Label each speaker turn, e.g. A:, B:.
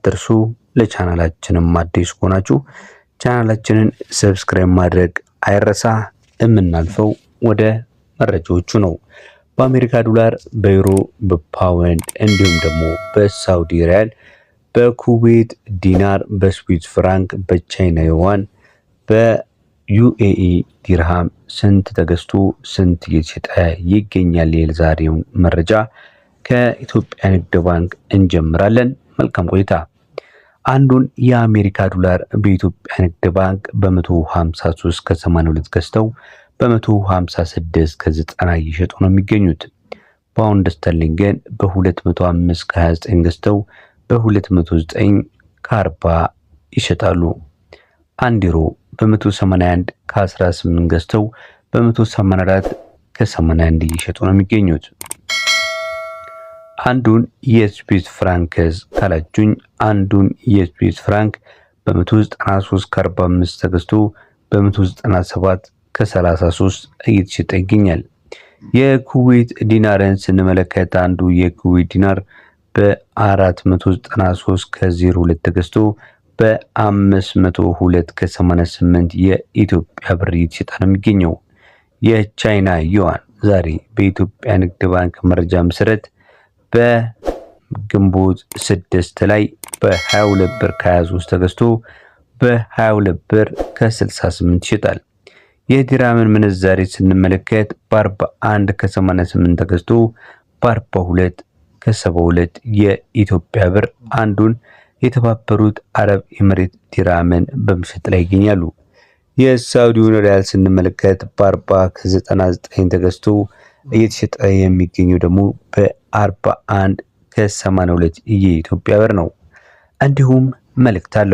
A: አትርሱ። ለቻናላችንም አዲስ ሆናችሁ ቻናላችንን ሰብስክራይብ ማድረግ አይረሳ። የምናልፈው ወደ መረጃዎቹ ነው። በአሜሪካ ዶላር፣ በዩሮ፣ በፓውንድ እንዲሁም ደግሞ በሳውዲ ሪያል፣ በኩዌት ዲናር፣ በስዊስ ፍራንክ፣ በቻይና ዩዋን፣ በዩኤኢ ዲርሃም ስንት ተገዝቶ ስንት እየተሸጠ ይገኛል? የዛሬውን መረጃ ከኢትዮጵያ ንግድ ባንክ እንጀምራለን። መልካም ቆይታ። አንዱን የአሜሪካ ዶላር በኢትዮጵያ ንግድ ባንክ በ153 ከ82 ገዝተው በ156 ከ90 እየሸጡ ነው የሚገኙት። ፓውንድ ስተርሊንግን በ205 ከ29 ገዝተው በ209 ከ40 ይሸጣሉ። አንድ ዩሮ በ181 ከ18 ገዝተው በ184 ከ81 እየሸጡ ነው የሚገኙት። አንዱን የስዊስ ፍራንክስ ካላችሁኝ አንዱን የስዊስ ፍራንክ በ193 ከ45 ተገዝቶ በ197 ከ33 እየተሸጠ ይገኛል። የኩዌት ዲናርን ስንመለከት አንዱ የኩዌት ዲናር በ493 ከ02 ተገዝቶ በ502 ከ88 የኢትዮጵያ ብር እየተሸጠ ነው የሚገኘው። የቻይና ዩዋን ዛሬ በኢትዮጵያ ንግድ ባንክ መረጃ መሰረት በግንቦት 6 ላይ በ22 ብር ከ23 ተገዝቶ በ22 ብር ከ68 ይሸጣል። የዲራምን ምንዛሬ ስንመለከት በ41 ከ88 ተገዝቶ በ42 ከ72 የኢትዮጵያ ብር አንዱን የተባበሩት አረብ ኤምሬት ዲራምን በመሸጥ ላይ ይገኛሉ። የሳውዲውን ሪያል ስንመለከት በ40 ከ99 ተገዝቶ እየተሸጠ የሚገኘው ደግሞ በ41 ከ82 የኢትዮጵያ ብር ነው። እንዲሁም መልእክት አለው።